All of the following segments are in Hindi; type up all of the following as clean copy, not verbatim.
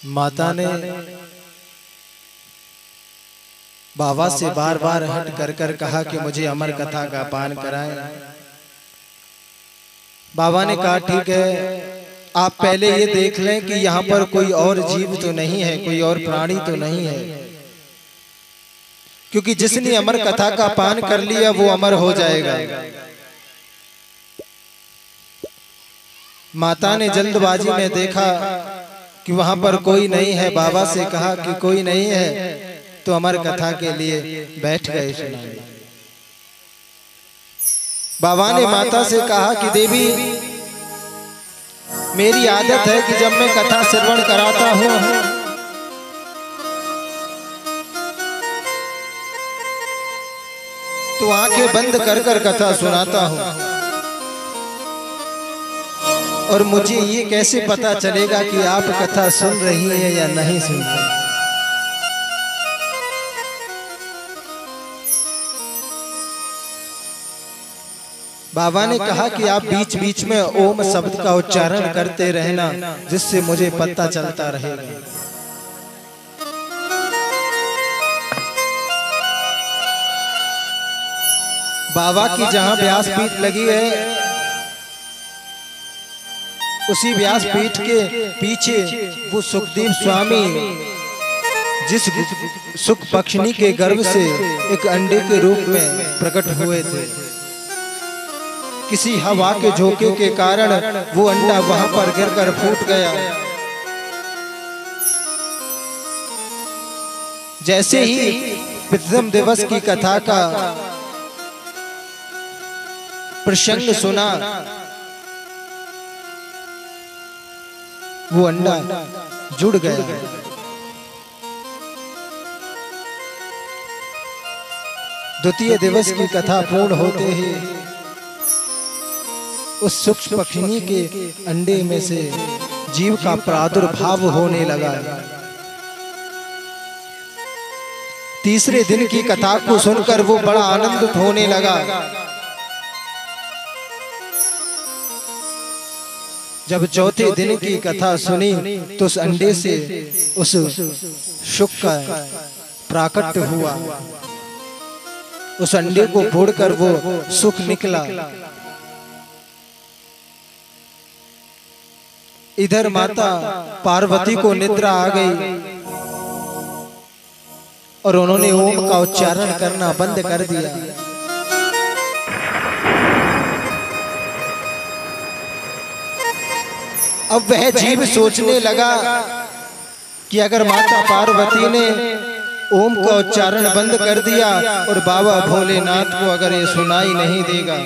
माता ने बाबा से बार बार हट कर कर कहा कि मुझे अमर कथा का पान कराएं। बाबा ने कहा ठीक है, आप पहले ये देख लें कि यहाँ पर कोई और जीव तो नहीं है, कोई और प्राणी तो नहीं है, क्योंकि जिसने अमर कथा का पान कर लिया वो अमर हो जाएगा। माता ने जल्दबाजी में देखा कि वहां पर कोई नहीं है, बाबा से कहा कि कोई नहीं है, तो अमर कथा के लिए बैठ गए सुनाने। बाबा ने माता से कहा कि देवी, मेरी आदत है कि जब मैं कथा श्रवण कराता हूं तो आंखें बंद कर कर कथा सुनाता हूं, और मुझे ये कैसे पता चलेगा कि आप कथा सुन रही हैं या नहीं सुन रही। बाबा ने कहा कि आप बीच बीच में ओम शब्द का उच्चारण करते रहना, जिससे मुझे पता चलता रहेगा। बाबा की जहां व्यासपीठ लगी है, उसी व्यासपीठ के पीछे वो सुखदेव स्वामी जिस सुख पक्षिणी के गर्भ से एक अंडे के रूप में प्रकट हुए थे, किसी हवा के झोंके के कारण वो अंडा वहां पर गिरकर फूट गया। जैसे ही प्रथम दिवस की कथा का प्रसंग सुना, वो अंडा जुड़ गया। द्वितीय दिवस की कथा पूर्ण होते ही उस सूक्ष्म पक्षिणी के अंडे में से जीव का प्रादुर्भाव होने लगा। तीसरे दिन की कथा को सुनकर वो बड़ा आनंदित होने लगा। जब चौथे दिन की कथा सुनी तो उस अंडे से उस सुख का प्राकट्य हुआ। उस अंडे को फोड़कर वो सुख निकला। इधर माता पार्वती को निद्रा आ गई और उन्होंने ओम का उच्चारण करना बंद कर दिया। अब वह जीव सोचने लगा कि अगर माता पार्वती ने ओम का उच्चारण बंद कर दिया और बाबा भोलेनाथ को अगर ये सुनाई नहीं देगा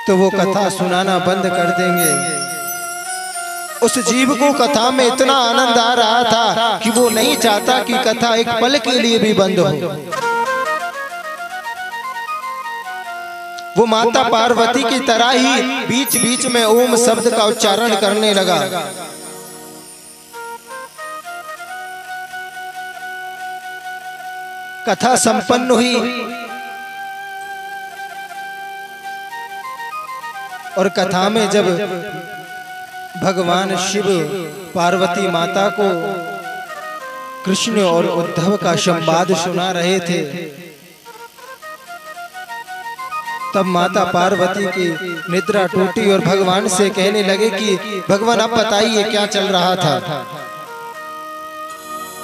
तो वो कथा सुनाना बंद कर देंगे। उस जीव को कथा में इतना आनंद आ रहा था कि वो नहीं चाहता कि कथा एक पल के लिए भी बंद हो। वो माता पार्वती की तरह ही बीच बीच में ओम शब्द का उच्चारण करने लगा। कथा संपन्न हुई और कथा में जब भगवान शिव पार्वती माता को कृष्ण और उद्धव का संवाद सुना रहे थे, तब माता पार्वती की निद्रा टूटी और भगवान से कहने लगे कि भगवान आप बताइए क्या चल रहा था।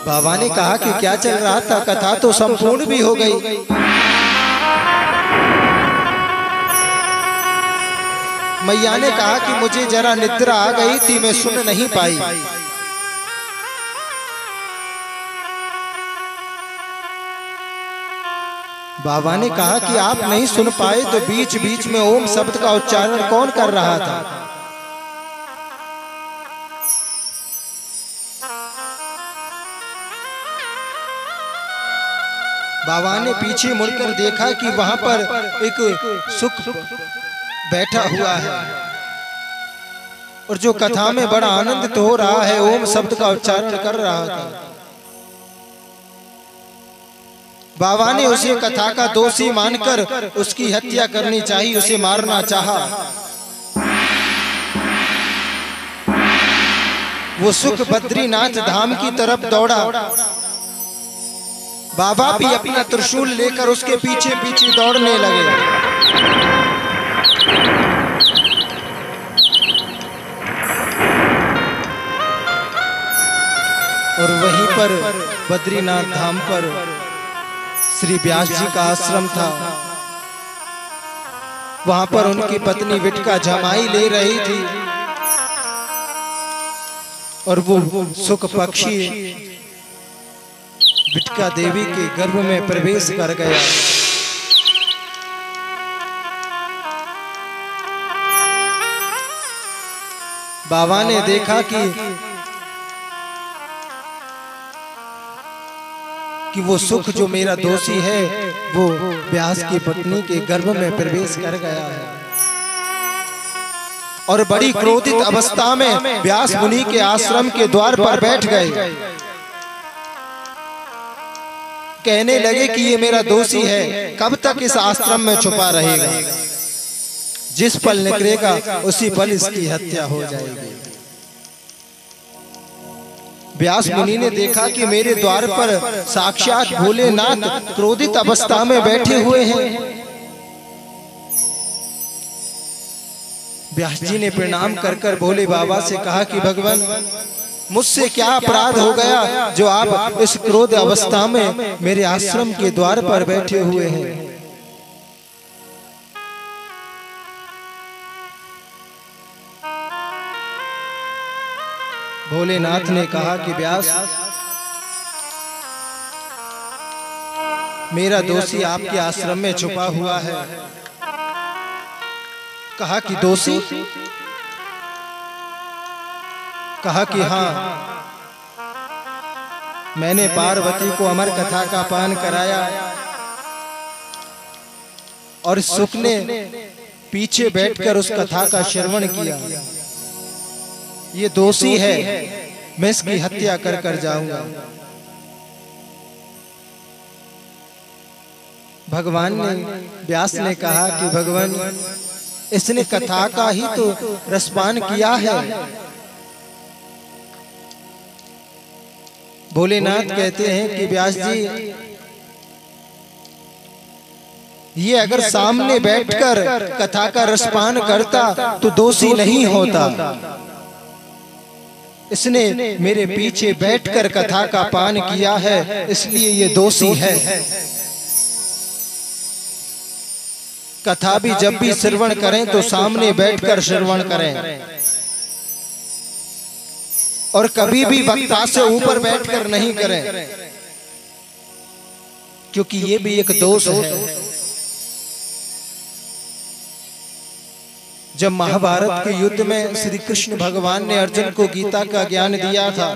बाबा ने कहा कि क्या चल रहा था, कथा तो संपूर्ण भी हो गई। मैया ने कहा कि मुझे जरा निद्रा आ गई थी, मैं सुन नहीं पाई। बाबा ने कहा कि आप नहीं सुन पाए तो बीच बीच में ओम शब्द का उच्चारण कौन कर रहा था। बाबा ने पीछे मुड़कर देखा कि वहां पर एक सुख बैठा हुआ है और जो कथा में बड़ा आनंदित हो रहा है, ओम शब्द का उच्चारण कर रहा था। बाबा ने उसे कथा का दोषी मानकर उसकी हत्या करनी चाहिए, उसे मारना चाहा। वो सुख बद्रीनाथ धाम की तरफ दौड़ा। बाबा भी अपना त्रिशूल लेकर उसके पीछे पीछे दौड़ने लगे। और वहीं पर बद्रीनाथ धाम पर श्री व्यास जी का आश्रम था। वहां पर उनकी पत्नी विटका जमाई ले रही थी और वो सुख पक्षी विटका देवी के गर्भ में प्रवेश कर गया। बाबा ने देखा कि वो सुख जो मेरा दोषी है वो व्यास की पत्नी के गर्भ में प्रवेश कर गया है। और बड़ी क्रोधित अवस्था में व्यास मुनि के आश्रम के द्वार पर बैठ गए। कहने लगे कि ये मेरा दोषी है, कब तक इस आश्रम में छुपा रहेगा? जिस पल निकलेगा उसी पल इसकी हत्या हो जाएगी। व्यास मुनि ने देखा कि मेरे द्वार पर साक्षात भोलेनाथ क्रोधित अवस्था में बैठे हुए हैं। व्यास जी ने प्रणाम कर कर भोले बाबा से कहा कि भगवान, मुझसे क्या अपराध हो गया जो आप इस क्रोध अवस्था में मेरे आश्रम के द्वार पर बैठे हुए हैं? भोलेनाथ ने कहा कि व्यास, मेरा दोषी आपके आश्रम में छुपा हुआ है। कहा कि दोषी? कहा कि हाँ, मैंने पार्वती को अमर कथा का पान कराया और सुख ने पीछे बैठकर उस कथा का श्रवण किया। ये दोषी है, मैं इसकी हत्या कर कर जाऊंगा। भगवान ने, व्यास ने कहा कि भगवान, इसने कथा का ही तो रसपान किया है। भोलेनाथ कहते हैं कि व्यास जी, ये अगर सामने बैठकर कथा का रसपान करता तो दोषी नहीं होता। इसने मेरे पीछे बैठकर कथा का पान किया है, इसलिए ये दोषी है। कथा भी जब भी श्रवण करें तो सामने बैठकर श्रवण करें और कभी भी वक्ता से ऊपर बैठकर नहीं करें, क्योंकि ये भी एक दोष है। जब महाभारत के युद्ध में श्री कृष्ण भगवान ने अर्जुन को गीता का ज्ञान दिया था,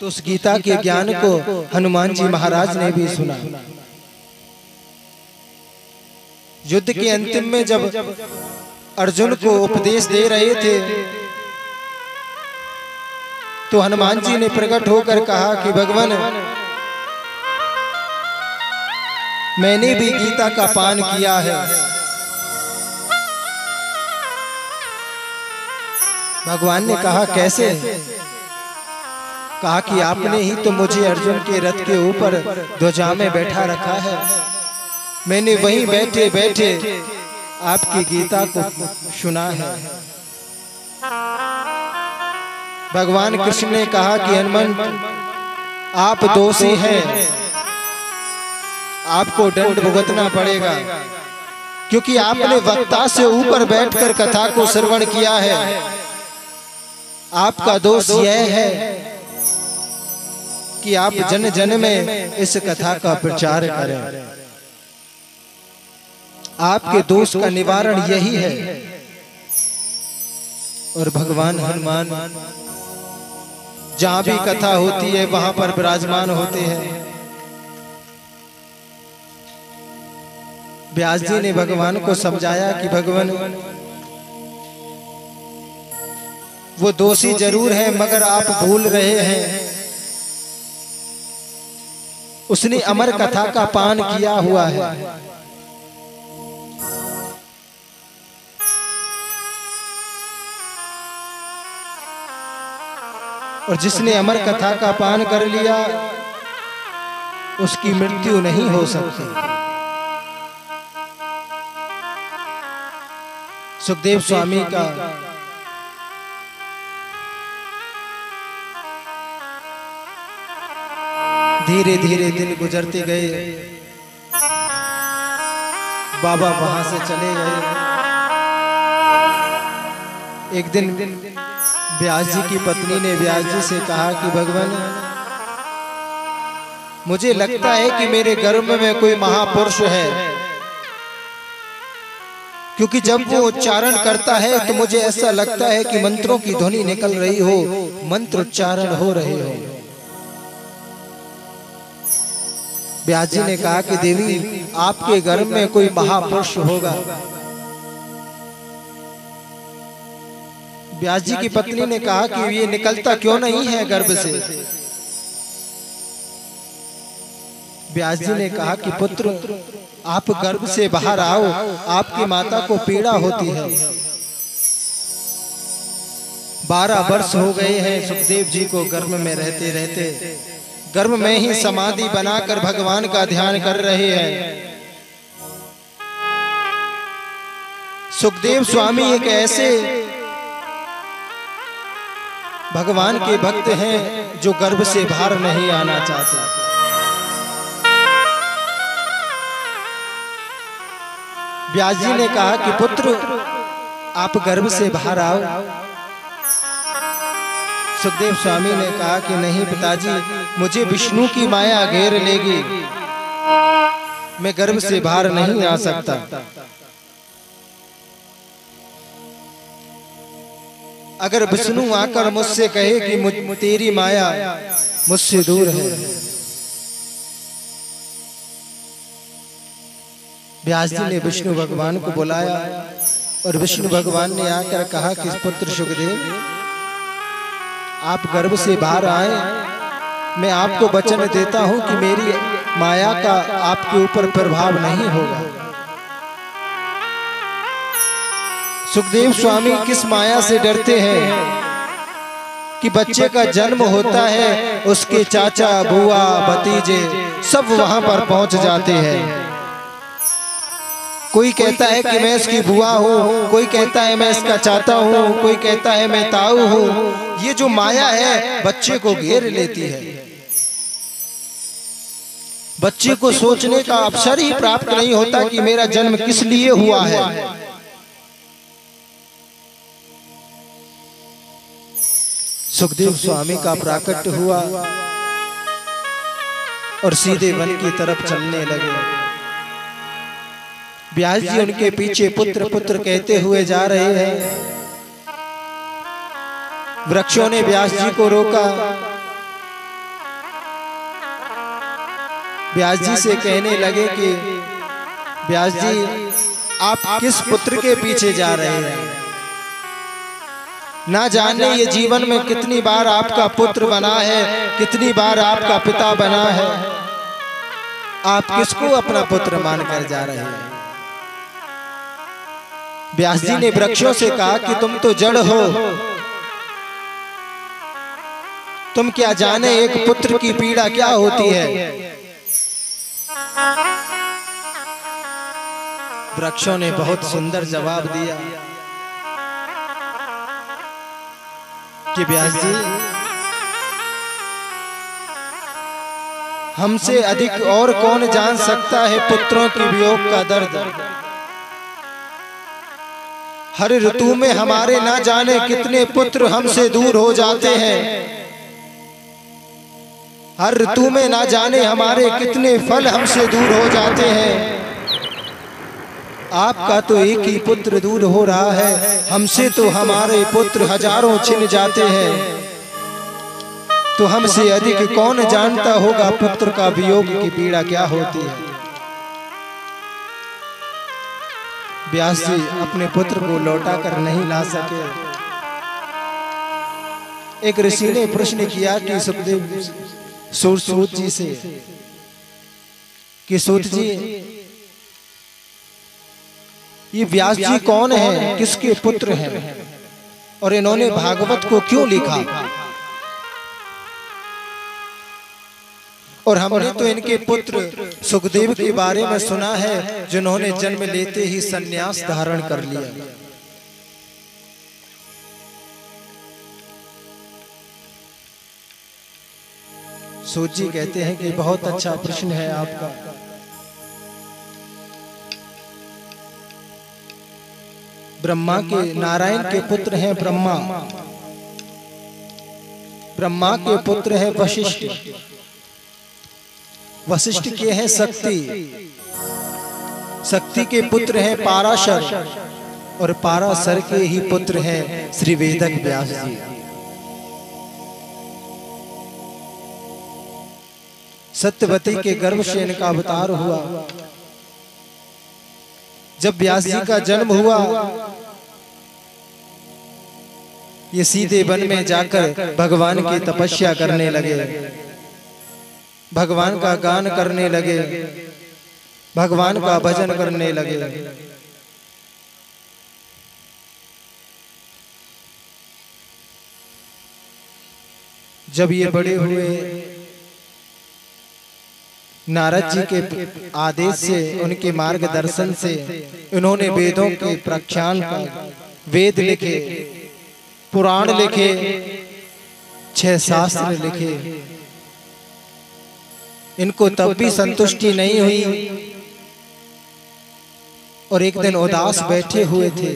तो उस गीता के ज्ञान को हनुमान जी महाराज ने भी सुना। युद्ध के अंतिम में जब अर्जुन को उपदेश दे रहे थे तो हनुमान जी ने प्रकट होकर कहा कि भगवान, मैंने भी गीता का पान किया है। भगवान ने कहा कैसे? कहा कि आपने ही तो मुझे अर्जुन के रथ के ऊपर ध्वजा में बैठा रखा है। मैंने वहीं बैठे बैठे आपकी गीता को सुना है। भगवान कृष्ण ने कहा कि हनुमंत, आप दोषी हैं, आपको दंड भुगतना पड़ेगा, क्योंकि आपने वक्ता से ऊपर बैठकर कथा को श्रवण किया है। आपका दोष यह है कि आप जन जन में इस कथा का प्रचार करें। आपके दोष का निवारण यही है। और भगवान हनुमान जहां भी कथा होती है वहां पर विराजमान होते हैं। व्यास जी ने भगवान को समझाया कि भगवान, वो दोषी जरूर है, मगर आप भूल रहे हैं, उसने अमर कथा का पान किया हुआ है। और जिसने अमर कथा का पान कर लिया उसकी मृत्यु नहीं हो सकती। सुखदेव स्वामी का धीरे धीरे दिन गुजरते गए। बाबा वहां से चले गए। एक दिन व्यास जी की पत्नी ने व्यास जी से कहा कि भगवान, मुझे लगता है कि मेरे गर्भ में कोई महापुरुष है, क्योंकि जब वो उच्चारण करता है तो मुझे ऐसा लगता है कि मंत्रों की ध्वनि निकल रही हो, मंत्र उच्चारण हो रहे हो। व्यास जी ने कहा कि देवी, आपके गर्भ में कोई महापुरुष होगा। व्यास जी की पत्नी ने कहा कि ये निकलता क्यों नहीं है गर्भ से। व्यास जी ने कहा कि पुत्र, आप गर्भ से बाहर आओ, आपकी माता को पीड़ा होती है। 12 वर्ष हो गए हैं सुखदेव जी को गर्भ में रहते रहते। गर्भ में ही समाधि बनाकर भगवान का ध्यान कर रहे हैं। सुखदेव स्वामी एक ऐसे भगवान के भक्त हैं जो गर्भ से बाहर नहीं आना चाहते। व्यास जी ने कहा कि पुत्र, आप गर्भ से बाहर आओ। सुखदेव स्वामी ने कहा कि नहीं पिताजी, मुझे विष्णु की माया घेर लेगी, मैं गर्भ से बाहर नहीं आ सकता। अगर विष्णु आकर मुझसे कहे कि तेरी माया मुझसे दूर है। व्यास जी ने विष्णु भगवान को बुलाया और विष्णु भगवान ने आकर कहा कि पुत्र सुखदेव, आप गर्भ से बाहर आए, मैं आपको वचन देता हूं कि मेरी माया का आपके ऊपर प्रभाव नहीं होगा। सुखदेव स्वामी किस माया से डरते हैं कि बच्चे का जन्म होता है, उसके चाचा, बुआ, भतीजे सब वहां पर पहुंच जाते हैं। कोई कहता है कि मैं इसकी बुआ हूँ, कोई कहता है मैं इसका चाचा हूँ, कोई कहता है मैं ताऊ हूँ। ये जो माया है बच्चे को घेर लेती है। बच्चे को सोचने का अवसर ही प्राप्त नहीं होता कि मेरा जन्म किस लिए हुआ है। सुखदेव स्वामी का प्राकट्य हुआ और सीधे वन की तरफ चलने लगे। व्यास जी उनके पीछे पुत्र पुत्र कहते हुए जा रहे हैं। वृक्षों ने व्यास जी को रोका। व्यास जी से कहने लगे कि व्यास जी, आप किस पुत्र के पीछे जा रहे हैं? ना जाने ये जीवन में कितनी बार आपका पुत्र बना है, कितनी बार आपका पिता बना है। आप किसको अपना पुत्र मानकर जा रहे हैं? व्यास जी ने वृक्षों से कहा कि तुम तो जड़ हो, तुम क्या जाने एक पुत्र की पीड़ा क्या होती है। वृक्षों ने बहुत सुंदर जवाब दिया कि व्यास जी, हमसे अधिक और कौन जान सकता है पुत्रों के वियोग का दर्द। हर ऋतु में हमारे ना जाने कितने पुत्र हमसे दूर हो जाते हैं। हर ऋतु में ना जाने हमारे कितने फल हमसे दूर हो जाते हैं। आपका तो एक ही पुत्र दूर हो रहा है, हमसे तो हमारे पुत्र हजारों छिन जाते हैं। तो हमसे अधिक कौन जानता होगा पुत्र का वियोग की पीड़ा क्या होती है। व्यास जी अपने पुत्र को लौटा कर नहीं ला सके। एक ऋषि ने प्रश्न किया कि सुखदेव सूत जी से कि सूत जी, ये व्यास जी कौन है, किसके पुत्र हैं और इन्होंने भागवत को क्यों लिखा। और हमने तो इनके पुत्र सुखदेव के बारे में सुना है, जिन्होंने जन्म लेते ही संन्यास धारण कर लिया। सूत जी कहते हैं कि बहुत अच्छा प्रश्न है आपका। ब्रह्मा के, नारायण के पुत्र हैं ब्रह्मा, ब्रह्मा के पुत्र हैं वशिष्ठ, वशिष्ठ के हैं शक्ति, शक्ति के पुत्र हैं पाराशर, और पाराशर के ही पुत्र हैं श्री वेदक व्यास जी। सत्यवती के गर्भ से इनका अवतार हुआ। जब व्यास जी का जन्म हुआ, ये सीधे वन में जाकर भगवान की तपस्या करने लगे, भगवान का गान करने लगे, भगवान का भजन करने लगे। जब ये बड़े हुए, नारद जी के आदेश से, उनके मार्गदर्शन से इन्होंने वेदों के प्रख्यान का, वेद लिखे, पुराण लिखे, 6 शास्त्र लिखे। इनको तब भी संतुष्टि नहीं हुई और एक दिन उदास बैठे हुए थे।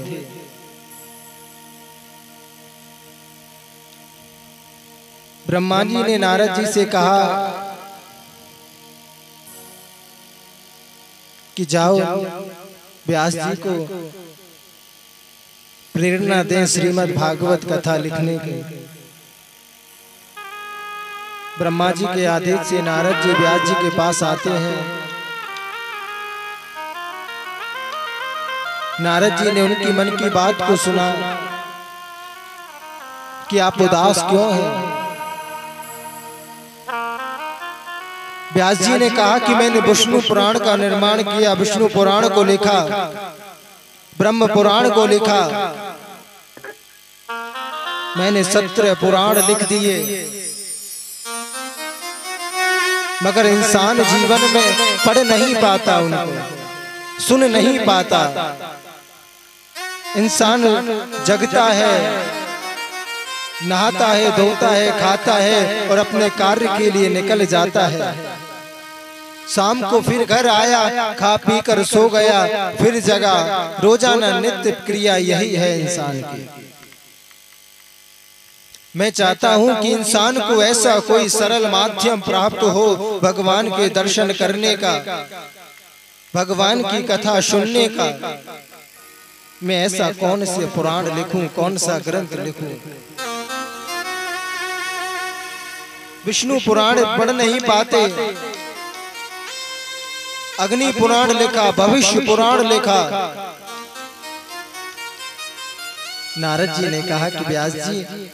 ब्रह्मा जी ने नारद जी से कहा कि जाओ व्यास जी को प्रेरणा दें श्रीमद् भागवत कथा लिखने की। ब्रह्मा जी के आदेश से नारद जी व्यास जी के पास आते हैं। नारद जी ने उनकी मन की बात को सुना कि आप उदास क्यों हैं। व्यास जी ने कहा कि मैंने विष्णु पुराण का निर्माण किया, विष्णु पुराण को लिखा, ब्रह्म पुराण को लिखा, मैंने 17 पुराण लिख दिए, मगर इंसान जीवन में पढ़ नहीं पाता, उनको सुन नहीं पाता। इंसान जगता है, नहाता है, धोता है, खाता है और अपने कार्य के लिए निकल जाता है। शाम को फिर घर आया, खा पी कर सो गया, फिर जगा। रोजाना नित्य क्रिया यही है इंसान की। मैं चाहता हूं कि इंसान को ऐसा कोई सरल माध्यम प्राप्त हो भगवान के दर्शन करने का, भगवान की कथा सुनने का। मैं ऐसा कौन से पुराण लिखूं, कौन सा ग्रंथ लिखूं। विष्णु पुराण पढ़ नहीं पाते, अग्नि पुराण लिखा, भविष्य पुराण लिखा। नारद जी ने कहा कि व्यास जी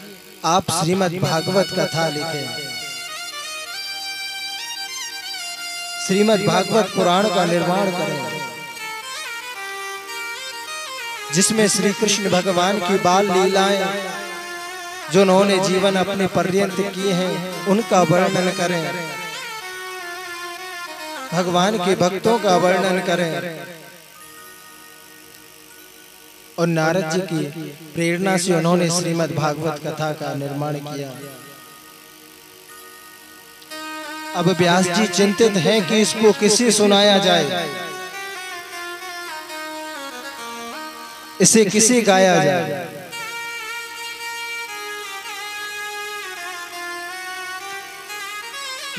आप श्रीमद् भागवत कथा लिखें, श्रीमद् भागवत पुराण का निर्माण करें, जिसमें श्री कृष्ण भगवान की बाल लीलाएं जो उन्होंने जीवन अपने पर्यंत किए हैं उनका वर्णन करें, भगवान के भक्तों का वर्णन करें। और नारद जी की प्रेरणा से उन्होंने श्रीमद् भागवत कथा का निर्माण किया। अब व्यास जी चिंतित हैं कि इसको किसे सुनाया जाए, इसे किसे गाया जाए।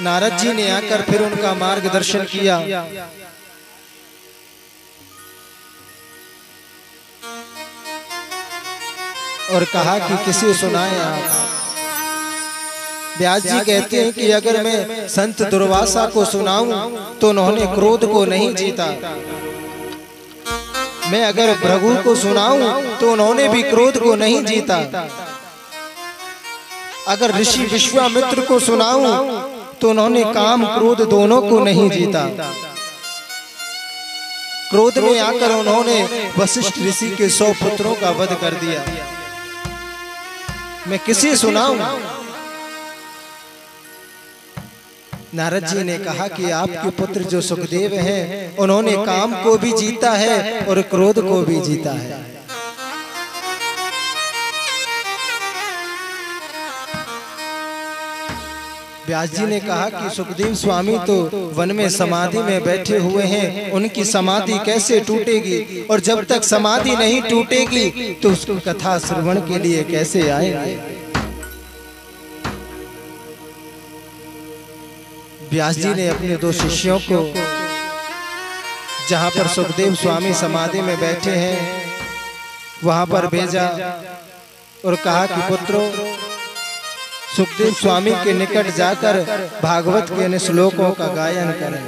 नारद जी ने आकर फिर उनका मार्गदर्शन किया। और कहा कि किसे सुनाए आप। व्यास जी कहते हैं कि अगर मैं संत दुर्वासा को सुनाऊं तो उन्होंने क्रोध को नहीं जीता, मैं अगर भृगु को सुनाऊं तो उन्होंने भी क्रोध को नहीं जीता, अगर ऋषि विश्वामित्र को सुनाऊं तो उन्होंने काम क्रोध दोनों को नहीं जीता। क्रोध में आकर उन्होंने वशिष्ठ ऋषि के 100 पुत्रों का वध कर दिया। मैं किसे सुनाऊं। नारद जी ने कहा कि आपके पुत्र जो सुखदेव हैं, उन्होंने काम को भी जीता है और क्रोध को भी जीता है। व्यास जी ने कहा कि सुखदेव स्वामी तो वन में समाधि में बैठे हुए हैं, उनकी समाधि कैसे टूटेगी, और जब तक समाधि नहीं टूटेगी तो उसको कथा श्रवण के लिए कैसे आएंगे। व्यास जी ने अपने दो शिष्यों को जहां पर सुखदेव स्वामी समाधि में बैठे हैं वहां पर भेजा और कहा कि पुत्रों, सुखदेव स्वामी के निकट जाकर भागवत के इन श्लोकों का गायन करें।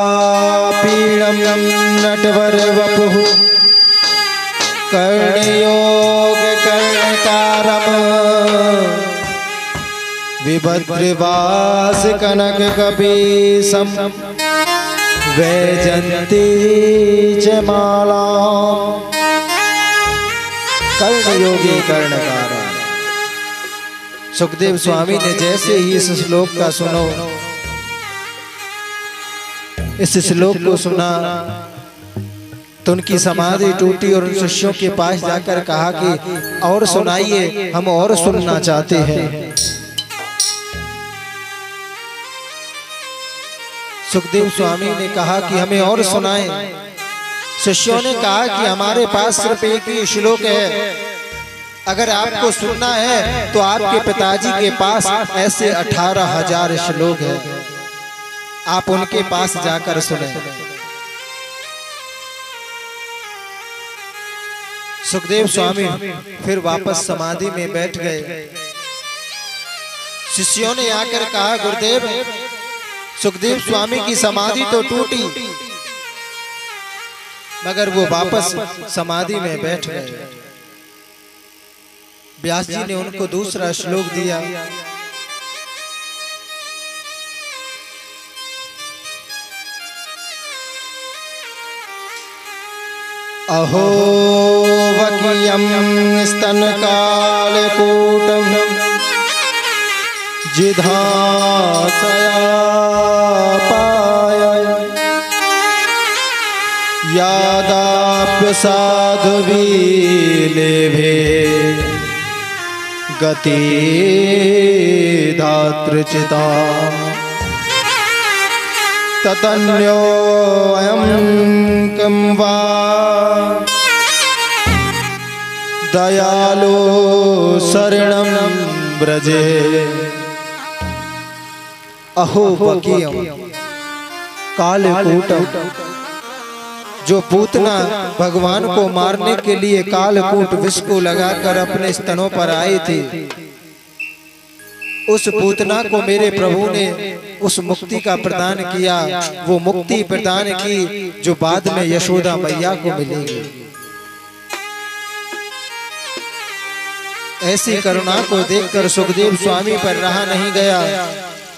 वरापीडं नटवर वपुः कर्णयोग कर्णकारम् विभद्रवास कनक कपीसम् वैजंती जमाला। कर्णयोगी कर्णकारम्। सुखदेव स्वामी ने जैसे ही इस श्लोक का सुनो, इस श्लोक को सुना तो उनकी समाधि टूटी और उन शिष्यों के पास जाकर कहा कि और सुनाइए, हम और सुनना चाहते हैं। सुखदेव स्वामी ने कहा कि हमें और सुनाएं। शिष्यों ने कहा कि हमारे पास सिर्फ एक ही श्लोक है, अगर आपको सुनना है तो आपके पिताजी के पास ऐसे 18,000 श्लोक है, आप उनके पास जाकर सुने। सुखदेव स्वामी फिर वापस समाधि में बैठ गए। शिष्यों ने आकर कहा, गुरुदेव, सुखदेव स्वामी की समाधि तो टूटी मगर वो वापस समाधि में बैठ गए। व्यास जी ने उनको दूसरा श्लोक दिया। अहो वकीयं स्तनकालकूटं जिधासयापाय यादाप्य साधुवीलेभे गति धातृचिता ततन्यो अयं किं वा दयालो शरणं ब्रजे। अहो वकीयं कालकूटं, जो पूतना भगवान को मारने के लिए कालकूट विष को लगाकर अपने स्तनों पर आई थी, उस पूतना को मेरे प्रभु ने उस मुक्ति का प्रदान किया, वो मुक्ति प्रदान की जो बाद में यशोदा मैया को मिलेगी। ऐसी करुणा को देखकर सुखदेव स्वामी पर रहा नहीं गया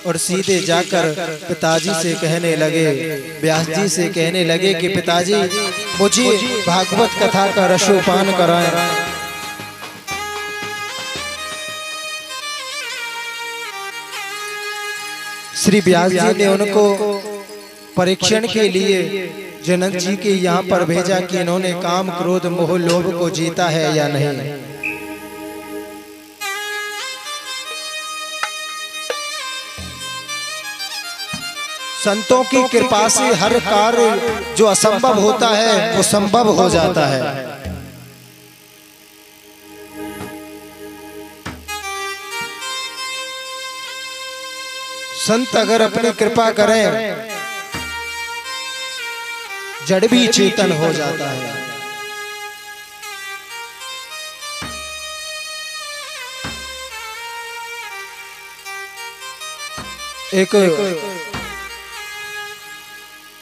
और सीधे जाकर पिताजी से कहने लगे, व्यास जी से कहने लगे कि पिताजी, मुझे भागवत कथा का रसोपान कराएं। श्री व्यास जी ने उनको परीक्षण के लिए जनक जी के यहाँ पर भेजा कि इन्होंने काम क्रोध मोह लोभ को जीता है या नहीं। संतों की कृपा से हर कार्य जो असंभव होता है वो संभव हो जाता है। संत अगर अपनी कृपा करें जड़ भी चेतन हो जाता है। एक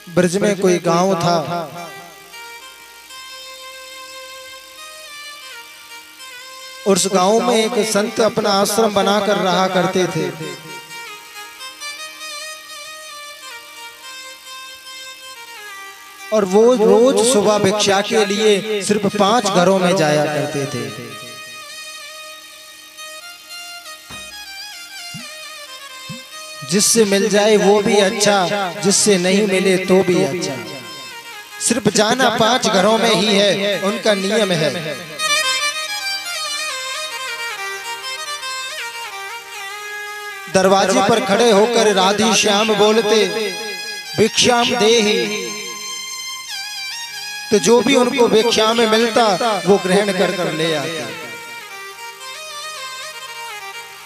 ब्रज में कोई गांव था, उस गांव में एक संत अपना आश्रम बनाकर रहा करते थे। और वो रोज सुबह भिक्षा के लिए सिर्फ 5 घरों में जाया करते थे। जिससे मिल जाए वो भी अच्छा, जिससे नहीं मिले तो भी अच्छा। सिर्फ जाना 5 घरों में ही है, उनका नियम है। दरवाजे पर खड़े होकर राधे श्याम बोलते भिक्षाम देहि, तो जो भी उनको भिक्षा में मिलता वो ग्रहण कर कर ले आते।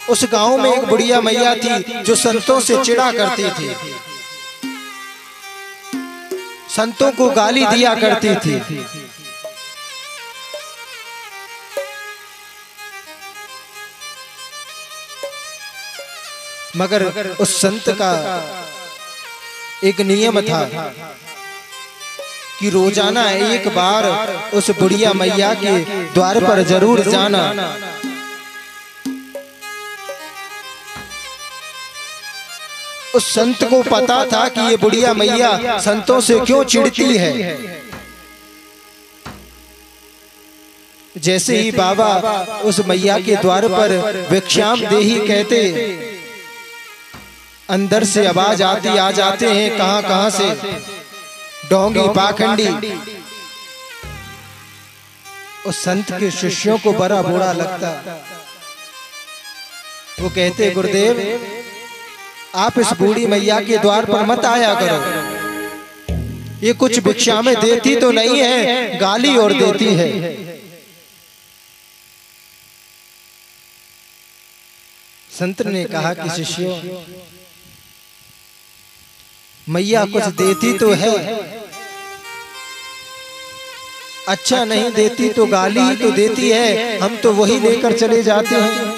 उस गांव में एक बुढ़िया मैया थी जो संतों से चिढ़ा करती थी, संतों को गाली दिया करती थी। मगर उस संत का एक नियम था कि रोजाना एक बार उस बुढ़िया मैया के द्वार पर जरूर जाना। उस संत को पता था कि ये बुढ़िया मैया संतों से क्यों चिढ़ती है। जैसे ही बाबा उस मैया के द्वार पर भिक्षाम देहि कहते, अंदर से आवाज आती आ जाते हैं कहां से, डोंगी पाखंडी। उस संत के शिष्यों को बड़ा बुरा लगता। वो कहते गुरुदेव आप इस बूढ़ी मैया के द्वार पर मत आया करो, ये कुछ भिक्षा में देती तो नहीं है, गाली और देती है। संत ने कहा कि शिष्यों, मैया कुछ देती तो है, अच्छा नहीं देती तो गाली ही तो देती है, हम तो वही लेकर चले जाते हैं,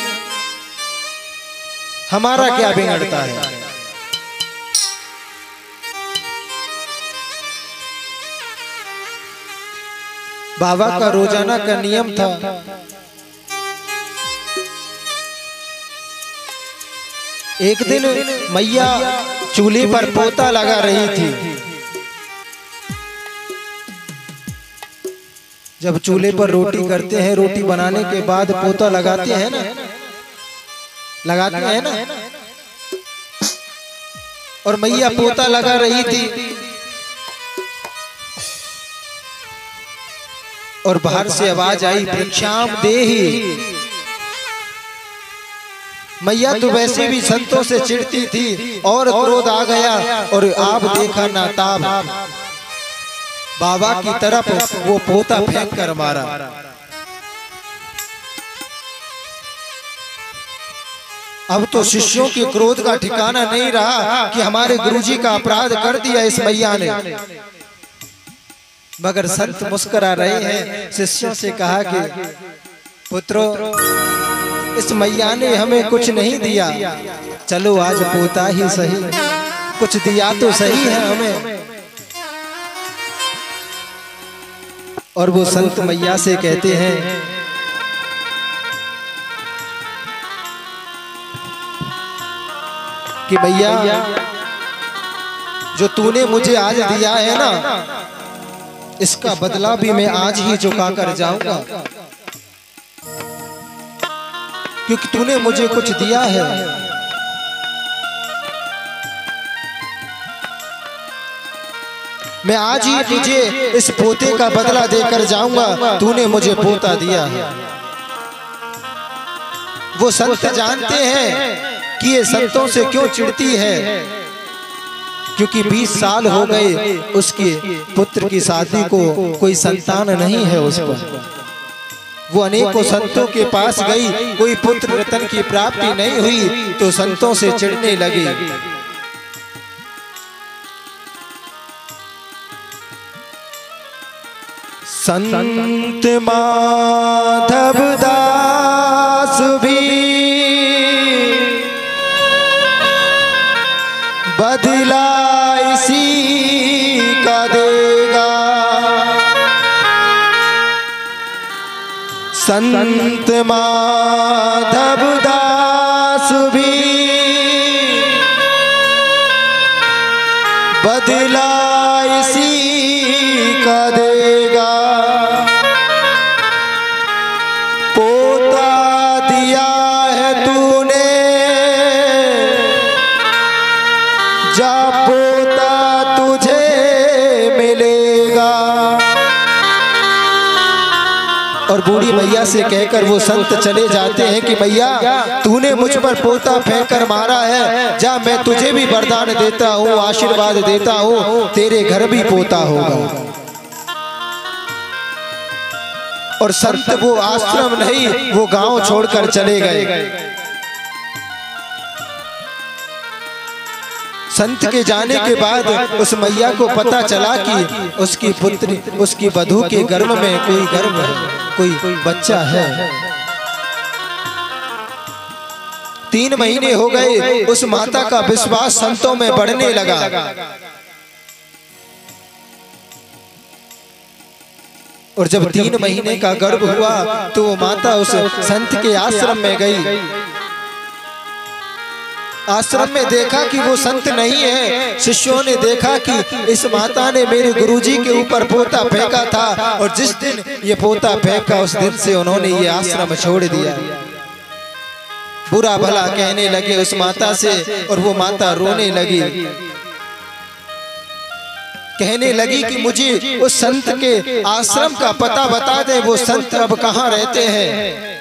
हमारा क्या बिगड़ता है। बाबा का रोजाना का नियम था, एक दिन मैया चूल्हे पर पोता लगा रही थी। जब चूल्हे पर रोटी करते हैं, रोटी बनाने के बाद पोता लगाते हैं ना, और मैया पोता लगा रही थी और बाहर से आवाज आई भिक्षाम देहि। मैया तो वैसे भी संतों से चिढ़ती थी और क्रोध आ गया और आप देखा ना ताब बाबा की तरफ वो पोता फेंक कर मारा। अब तो शिष्यों के क्रोध का ठिकाना नहीं रहा कि हमारे गुरुजी का अपराध कर दिया इस मैया ने। मगर संत मुस्कुरा रहे हैं। शिष्यों से कहा कि पुत्रों, इस मैया ने हमें कुछ नहीं दिया, चलो आज पोता ही सही, कुछ दिया तो सही है हमें। और वो संत मैया से कहते हैं कि मैया, जो तूने मुझे आज दिया है ना, इसका बदला भी मैं आज ही चुका कर जाऊंगा, क्योंकि तूने मुझे कुछ दिया है। मैं आज ही तुझे इस पोते का बदला देकर जाऊंगा, तूने मुझे पोता दिया है। वो संत जानते हैं कि ये संतों से क्यों चिढ़ती है, क्योंकि 20 साल हो गए उसके पुत्र की शादी को, कोई संतान नहीं है उसको। वो अनेकों संतों के पास गई, कोई पुत्र रत्न की प्राप्ति नहीं हुई, तो संतों से चिढ़ने लगी। संत माधव दास भी बदला इसी का देगा, संत माधव दास भी बदला इसी का देगा, पोता दिया है तूने, जा पोता तुझे मिलेगा। और बूढ़ी मैया से कहकर वो संत चले जाते हैं कि मैया तूने मुझ पर पोता फेंक कर मारा है, जा मैं तुझे भी वरदान देता हूँ, आशीर्वाद देता हूँ, तेरे घर भी पोता होगा। और संत वो आश्रम नहीं, वो गांव छोड़कर चले गए। संत के जाने के बाद उस मैया को पता चला कि उसकी पुत्री, उसकी वधू के गर्भ में कोई गर्भ है, कोई बच्चा है। 3 महीने हो गए, उस माता का विश्वास संतों में बढ़ने लगा। और जब 3 महीने का गर्भ हुआ तो वो माता उस संत के आश्रम में गई। आश्रम में देखा कि वो संत नहीं है। शिष्यों ने देखा कि इस माता ने मेरे गुरुजी के ऊपर पोता फेंका था, और जिस दिन ये पोता फेंका उस दिन से उन्होंने ये आश्रम छोड़ दिया। बुरा भला कहने लगे उस माता से, और वो माता रोने लगी, कहने लगी कि मुझे उस संत के आश्रम का पता बता दे, वो संत अब कहाँ रहते हैं,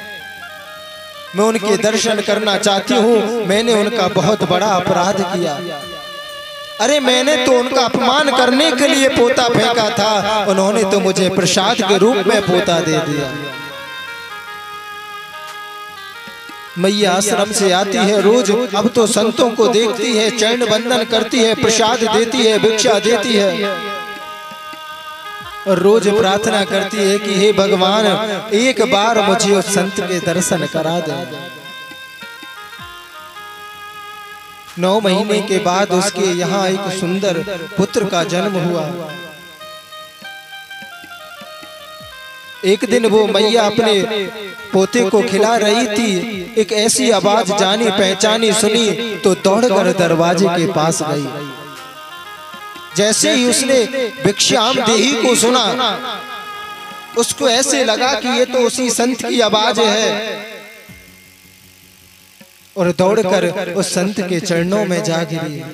मैं उनके दर्शन करना चाहती हूँ। मैंने उनका बहुत बड़ा अपराध किया। अरे मैंने तो उनका अपमान करने के लिए पोता फेंका था, उन्होंने तो मुझे प्रसाद के रूप में पोता दे दिया। मैया आश्रम से आती है रोज, अब तो संतों को देखती है, चरण बंदन करती है, प्रसाद देती है, भिक्षा देती है, और रोज प्रार्थना करती है कि हे भगवान एक बार मुझे उस संत के दर्शन करा दे। 9 महीने के बाद उसके यहाँ एक सुंदर पुत्र का जन्म हुआ। एक दिन वो मैया अपने पोते को खिला रही थी, एक ऐसी आवाज जानी पहचानी सुनी तो दौड़कर दरवाजे के पास गई। जैसे ही उसने भिक्षाम देही को सुना, उसको ऐसे लगा कि ये तो उसी संत की आवाज है, और दौड़कर उस संत के चरणों में जा गिरी।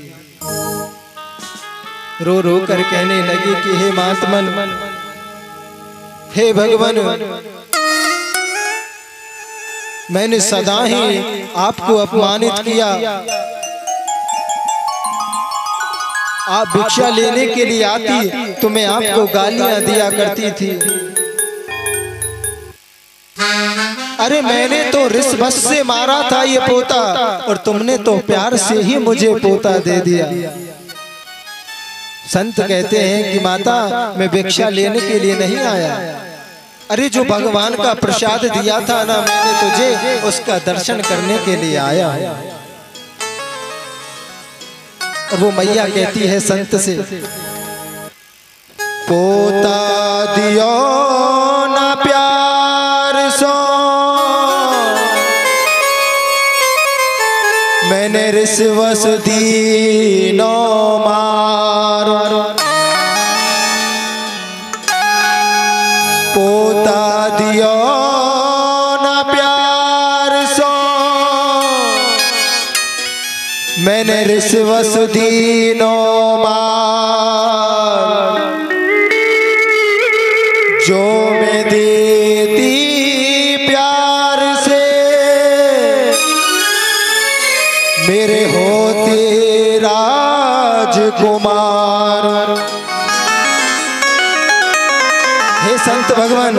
रो रो कर कहने लगी कि हे महात्मन, हे भगवान, मैंने सदा ही आपको अपमानित किया। आप भिक्षा लेने के लिए आती तो मैं आपको गालियां दिया करती थी। अरे मैंने तो रिश्वत से मारा था ये पोता, और तुमने तो प्यार से ही मुझे पोता दे दिया। संत कहते हैं कि माता मैं भिक्षा लेने के लिए नहीं आया, अरे जो भगवान का प्रसाद दिया था ना मैंने तुझे, उसका दर्शन करने के लिए आया। और वो मैया कहती है संत से, पोता दियो ना प्यार सो, मैंने रिश्वत दी नो मार। पोता दियो ना प्यार सो, मैंने रिश्वत दी नो मार। जो मैं देती प्यार से, मेरे होते राजकुमार। हे संत भगवान,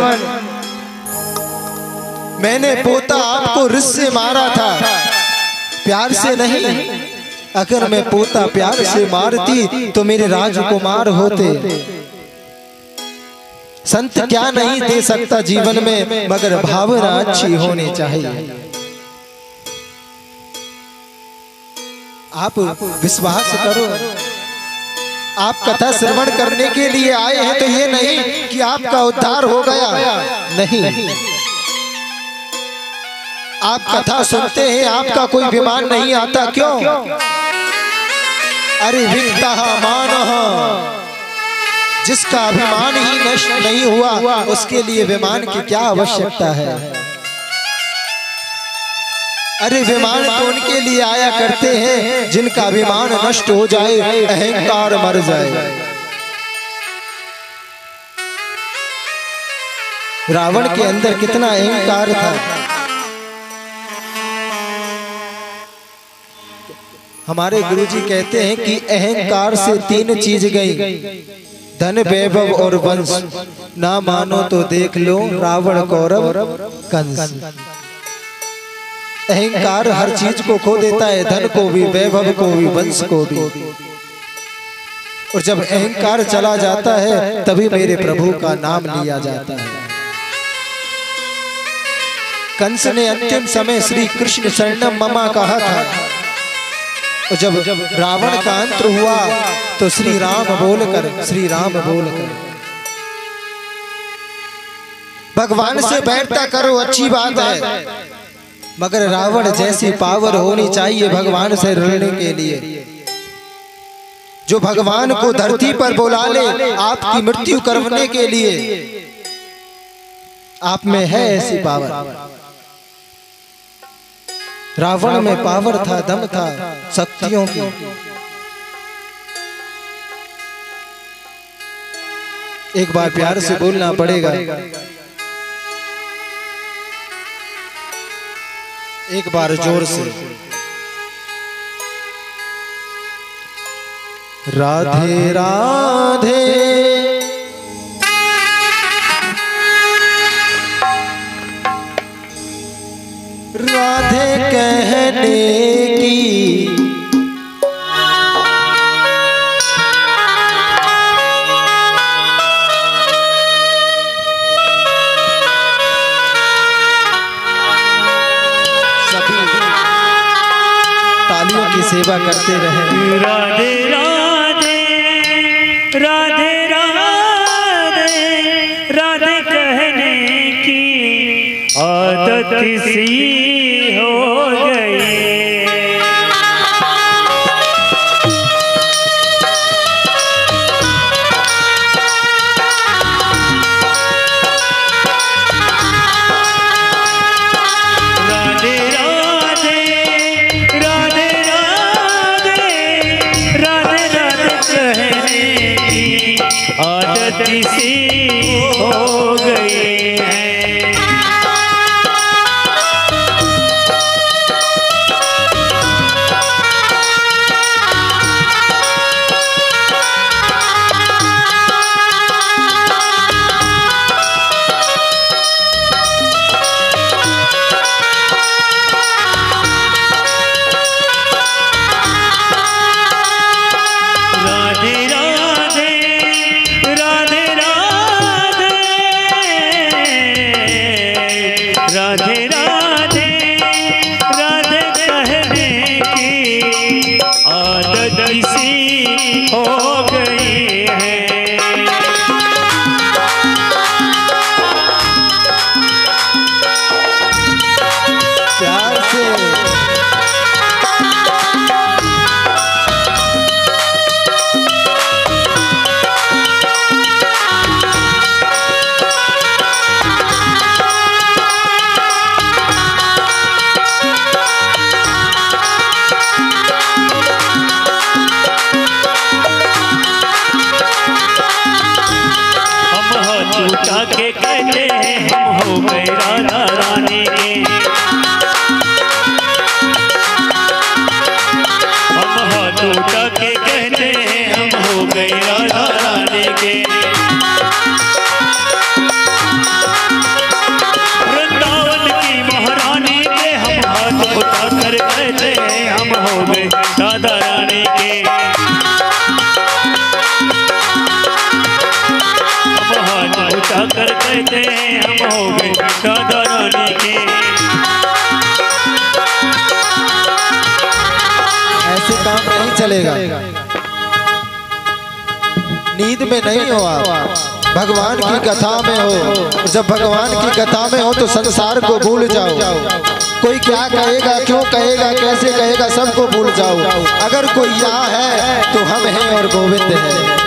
मैंने पोता आपको रिश्वत से मारा था, प्यार से नहीं। अगर मैं पोता प्यार से मारती तो मेरे राजकुमार होते। संत क्या नहीं दे सकता जीवन में, मगर भावना अच्छी होनी चाहिए। आप विश्वास करो, आप कथा श्रवण करने के लिए आए हैं तो ये नहीं कि आपका उद्धार हो गया, नहीं। आप कथा सुनते हैं, आपका कोई बीमार नहीं आता, क्यों? अरे विक्ता मानः जिसका अभिमान ही नष्ट नहीं हुआ उसके लिए विमान की क्या आवश्यकता है। अरे विमान तो उनके लिए आया करते हैं जिनका अभिमान नष्ट हो जाए, अहंकार मर जाए। रावण के अंदर कितना अहंकार था। हमारे गुरुजी कहते हैं कि अहंकार से 3 चीज गई, धन वैभव और वंश। ना मानो तो देख लो रावण कौरव कंस। अहंकार हर चीज को खो देता है, धन को भी, वैभव को भी, वंश को भी। और जब अहंकार चला जाता है तभी मेरे प्रभु का नाम लिया जाता है। कंस ने अंतिम समय श्री कृष्ण शरणम ममा कहा था, और जब रावण का अंत हुआ तो श्री राम बोलकर भगवान से बैठता करो, अच्छी बात है, मगर रावण जैसी पावर होनी चाहिए भगवान से लड़ने के लिए। जो भगवान को धरती पर बुला ले आपकी मृत्यु करने के लिए। आप में है ऐसी पावर। रावण में पावर था, दम था शक्तियों की। एक बार प्यार से बोलना पड़ेगा, एक बार जोर से। राधे राधे राधे कहने की सभी तालियों की सेवा करते रहे। राधे राधे राधे राधे राधे कहने की आदत सी हो गई। राधे राधे राधे राधे राधे राधे कहने की आदत सी हो गई है। राधे राधे राधे कहने की आदत सी हो गई है। प्यार से के कहते हैं हम हो गए राधा रानी के। हम हाथ उठा के कहते हैं हम हो गए राधा रानी के। वृंदावन की महारानी के हम हाथ उठा कर कहते हैं हम हो गए राधा रानी के। उठा कर कहते हैं हम हो गए राधा रानी के। ऐसे काम नहीं चलेगा। नींद में नहीं हो आप, भगवान की कथा में हो। जब भगवान की कथा में हो तो संसार को भूल जाओ। कोई क्या कहेगा, क्यों कहेगा, कैसे कहेगा, सबको भूल जाओ। अगर कोई यहाँ है तो हम हैं और गोविंद है।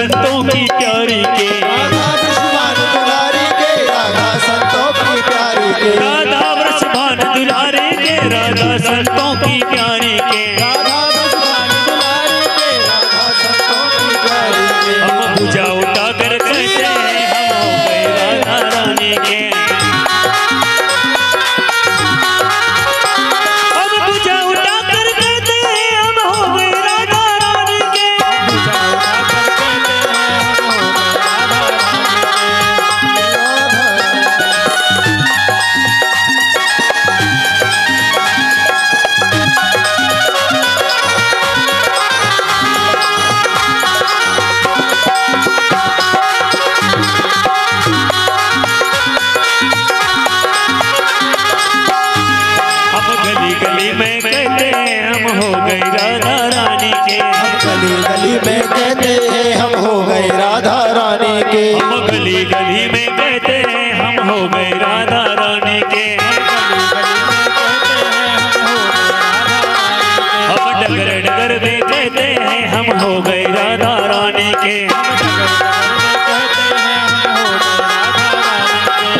संतों की प्यारी के, राधा वृषभान दुलारी के, राधा संतों की प्यारी के, राधा वृषभान दुलारी के, राधा संतों की प्यारी के, राधा वृषभान दुलारी के, राधा संतों की प्यारी के। हम भुजा उठा कर कहते हैं हम हो गए राधा रानी के, हम भुजा उठा कर कहते हैं हम हो गए राधा रानी के, गली में कहते हैं हम हो गए राधा रानी के, गली गली में कहते हैं हम हो गए राधा रानी के, हम गली गली में कहते हैं हम हो गए राधा रानी के, हम डगर डगर में कहते हैं हम हो गए राधा रानी के,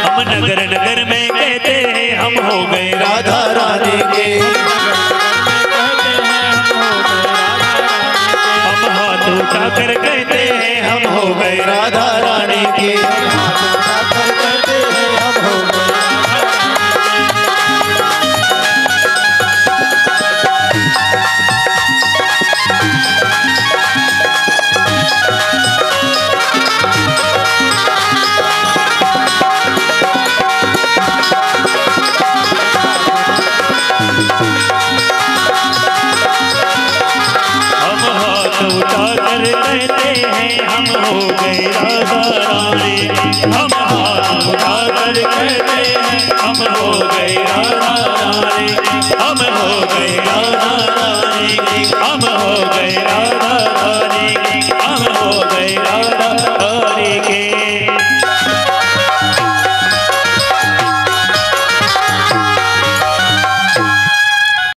हम नगर नगर में कहते हैं हम हो गए राधा रानी के, हम हाथ उठा कर कहते हैं हम हो गए राधा रानी के, हाथ उठाकर कहते हैं हम हो गए। उठा कर कहते हैं हम हो गए राधा रानी, हम हाथ उठा कर कहते हैं हम हो